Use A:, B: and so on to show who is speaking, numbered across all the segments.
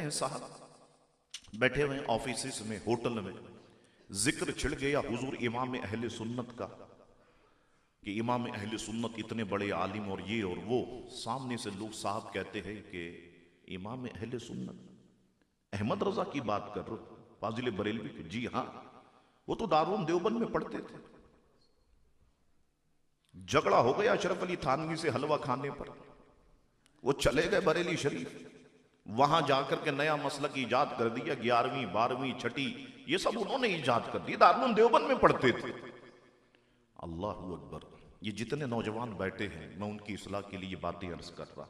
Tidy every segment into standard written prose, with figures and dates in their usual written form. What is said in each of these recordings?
A: हैं साहब बैठे हुए ऑफिस में, होटल में, जिक्र छिड़ गया हुजूर इमाम अहले सुन्नत का कि इमाम अहले सुन्नत इतने बड़े आलिम और ये और वो। सामने से लोग साहब कहते हैं कि इमाम अहले सुन्नत अहमद रजा की बात कर रहे हो, फाजिल बरेलवी की? जी हाँ, वो तो दारुल देवबंद में पढ़ते थे। झगड़ा हो गया अशरफ अली थानवी से हलवा खाने पर, वो चले गए बरेली शरीफ, वहां जाकर के नया मसलक ईजाद कर दिया। 11वीं 12वीं 6ठी ये सब उन्होंने ईजाद कर दिया, दारुल देवबंद में पढ़ते थे। अल्लाहू अकबर। ये जितने नौजवान बैठे हैं मैं उनकी इस्लाह के लिए बातें अर्ज कर रहा।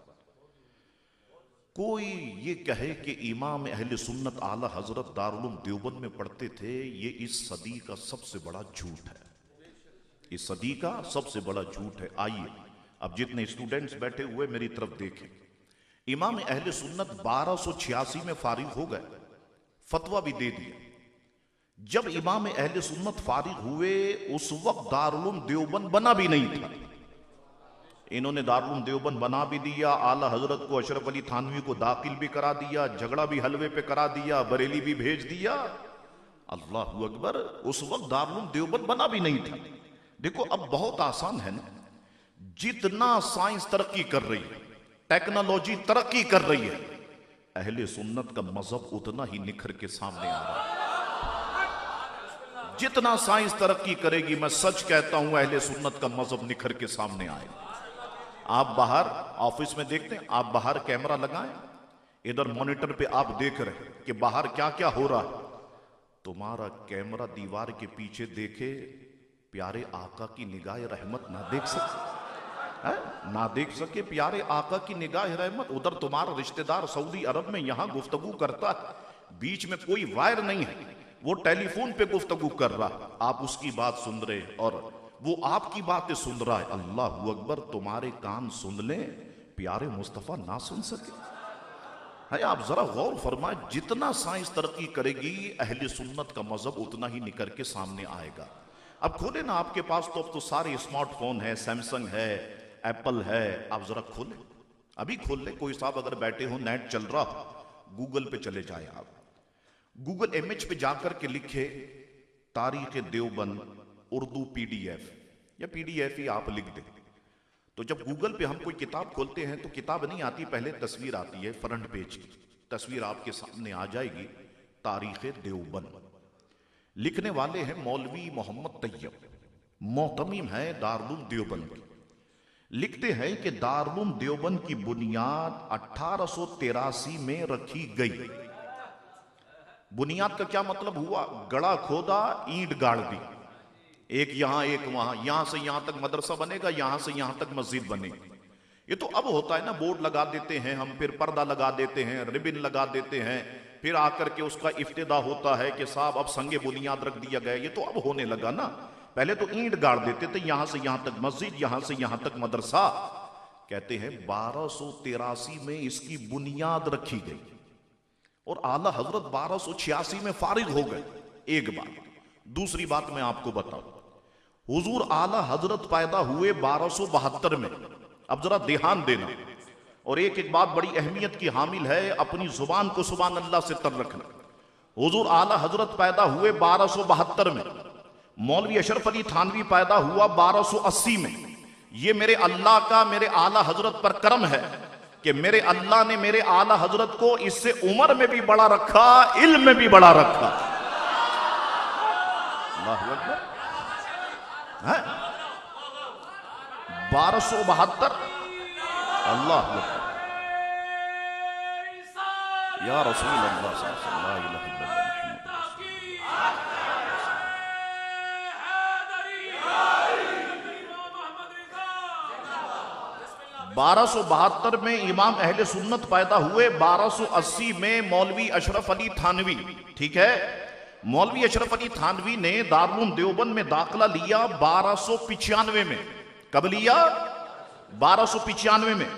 A: कोई ये कहे कि इमाम अहले सुन्नत आला हजरत दारुल देवबंद में पढ़ते थे, ये इस सदी का सबसे बड़ा झूठ है, इस सदी का सबसे बड़ा झूठ है। आइए अब जितने स्टूडेंट्स बैठे हुए मेरी तरफ देखें। इमाम अहले सुन्नत 1286 में फारिग हो गए, फतवा भी दे दिया। जब इमाम अहले सुन्नत फारिग हुए उस वक्त दारुल देवबंद बना भी नहीं था। इन्होंने दारुल देवबंद बना भी दिया, आला हजरत को अशरफ अली थानवी को दाखिल भी करा दिया, झगड़ा भी हलवे पे करा दिया, बरेली भी भेज दिया। अल्लाह अकबर। उस वक्त दारुल देवबंद बना भी नहीं था। देखो अब बहुत आसान है ना, जितना साइंस तरक्की कर रही है, टेक्नोलॉजी तरक्की कर रही है, अहले सुन्नत का मजहब उतना ही निखर के सामने आ रहा है। जितना साइंस तरक्की करेगी, मैं सच कहता हूं, अहले सुन्नत का मजहब निखर के सामने आएगा। आप बाहर ऑफिस में देखते हैं, आप बाहर कैमरा लगाएं, इधर मॉनिटर पे आप देख रहे हैं कि बाहर क्या क्या हो रहा है। तुम्हारा कैमरा दीवार के पीछे देखे, प्यारे आका की निगाह रहमत ना देख सके, ना देख सके प्यारे आका की निगाह रहमत। उधर तुम्हारा रिश्तेदार सऊदी अरब में यहां गुफ्तगू करता है, बीच में कोई वायर नहीं है, वो टेलीफोन पे गुफ्तगू कर रहा, आप उसकी बात सुन रहे और वो आपकी बातें सुन रहा है। अल्लाह अकबर। तुम्हारे कान सुन ले, प्यारे मुस्तफा ना सुन सके। है आप जरा गौर फरमाए, जितना साइंस तरक्की करेगी अहले सुन्नत का मजहब उतना ही निकल के सामने आएगा। अब खोले ना, आपके पास तो अब तो सारे स्मार्टफोन है, सैमसंग है, एप्पल है, आप जरा खोले, अभी खोल ले। कोई साहब अगर बैठे हो, नेट चल रहा हो, गूगल पे चले जाए आप, गूगल इमेज पे जाकर के लिखे तारीख देवबंद उर्दू PDF या PDF ही आप लिख दें, तो जब गूगल पे हम कोई किताब खोलते हैं तो किताब नहीं आती, पहले तस्वीर आती है, फ्रंट पेज की तस्वीर आपके सामने आ जाएगी, तारीख देवबंद। लिखने वाले हैं मौलवी मोहम्मद तैयब, मोहतमीम है दारुल देवबंद की। लिखते हैं कि दारुल देवबंद की बुनियाद 1883 में रखी गई। बुनियाद का क्या मतलब हुआ? गड़ा खोदा, ईंट गाड़ दी, एक यहां एक वहां, यहां से यहां तक मदरसा बनेगा, यहां से यहां तक मस्जिद बनेगी। ये तो अब होता है ना, बोर्ड लगा देते हैं हम, फिर पर्दा लगा देते हैं, रिबन लगा देते हैं, फिर आकर के उसका इफ्तिदा होता है कि साहब अब संगे बुनियाद रख दिया गया। ये तो अब होने लगा ना, पहले तो ईंट गाड़ देते थे, यहां से यहां तक मस्जिद, यहां से यहां तक मदरसा। कहते हैं 1283 में इसकी बुनियाद रखी गई और आला हजरत 1286 में फारिग हो गए। एक बात। दूसरी बात मैं आपको बताऊं, हुजूर आला हजरत पैदा हुए 1272 में। अब जरा ध्यान देना, और एक एक बात बड़ी अहमियत की हामिल है, अपनी जुबान को सुभान अल्लाह से तर रखना। हुजूर आला हजरत पैदा हुए 1272 में, मौलवी अशरफ अली थानवी पैदा हुआ 1280 में। ये मेरे अल्लाह का मेरे आला हजरत पर करम है कि मेरे अल्लाह ने मेरे आला हजरत को इससे उम्र में भी बड़ा रखा, इल्म में भी बड़ा रखा। अल्लाहू अकबर। 1272। अल्लाह या रसूल अल्लाह सल्लल्लाहु अलैहि वसल्लम। 1272 में इमाम अहले सुन्नत पैदा हुए, 1280 में मौलवी अशरफ अली थानवी। ठीक है, मौलवी अशरफ अली थानवी ने दारुल देवबंद में दाखिला लिया 1295 में। कब लिया? 1295 में।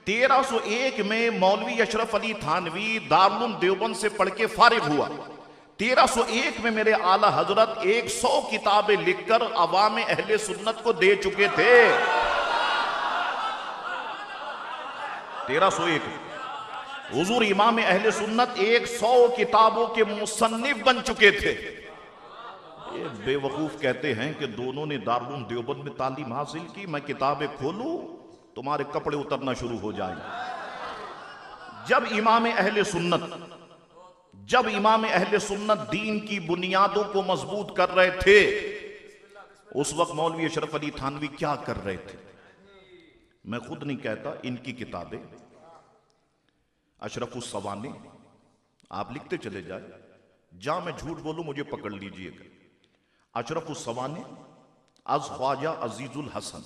A: 1301 में मौलवी अशरफ अली थानवी दारुल देवबंद से पढ़ के फारिग हुआ। 1301 में मेरे आला हजरत 100 किताबें लिखकर अवाम अहले सुन्नत को दे चुके थे। 1301 हुजूर इमाम अहले सुन्नत 100 किताबों के मुसन्निफ बन चुके थे। ये बेवकूफ कहते हैं कि दोनों ने दारुल देवबंद में तालीम हासिल की, मैं किताबें खोलूं तुम्हारे कपड़े उतरना शुरू हो जाएंगे। जब इमाम अहले सुन्नत दीन की बुनियादों को मजबूत कर रहे थे, उस वक्त मौलवी अशरफ अली थानवी क्या कर रहे थे? मैं खुद नहीं कहता, इनकी किताबें अशरफुस सवाने आप लिखते चले जाए, जहां मैं झूठ बोलूं मुझे पकड़ लीजिएगा। अशरफुस सवाने अज ख्वाजा अजीजुल हसन।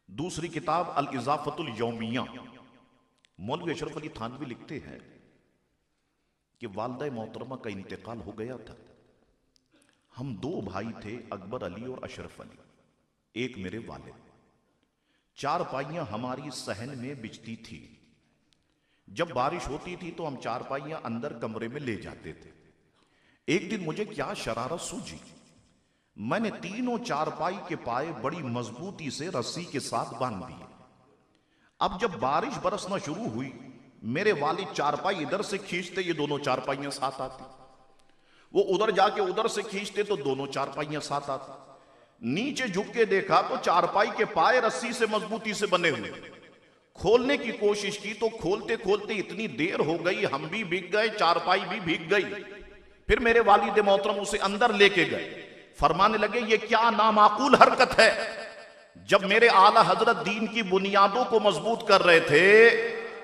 A: दूसरी किताब अल इजाफतुल यौमिया। मौलवी अशरफ अली थानवी लिखते हैं कि वालिदा मोहतरमा का इंतकाल हो गया था। हम 2 भाई थे, अकबर अली और अशरफ अली, एक मेरे वालिद। 4 पाइयां हमारी सहन में बिछती थी। जब बारिश होती थी तो हम 4 पाइयां अंदर कमरे में ले जाते थे। एक दिन मुझे क्या शरारत सूझी, मैंने तीनों 4 पाई के पाए बड़ी मजबूती से रस्सी के साथ बांध दिए। अब जब बारिश बरसना शुरू हुई, मेरे वालिद 4 पाई इधर से खींचते, ये दोनों 4 पाइयां साथ आती। वो उधर जाके उधर से खींचते तो दोनों 4 पाइयां साथ आती। नीचे झुक के देखा तो 4 पाई के पाए रस्सी से मजबूती से बने हुए। खोलने की कोशिश की तो खोलते खोलते इतनी देर हो गई, हम भी भीग गए, 4 पाई भी भीग गई। फिर मेरे वालिद मोहतरम उसे अंदर लेके गए, फरमाने लगे ये क्या नामाकूल हरकत है। जब मेरे आला हजरत दीन की बुनियादों को मजबूत कर रहे थे,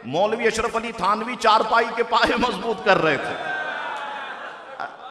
A: मौलवी अशरफ अली थानवी 4 पाई के पाए मजबूत कर रहे थे।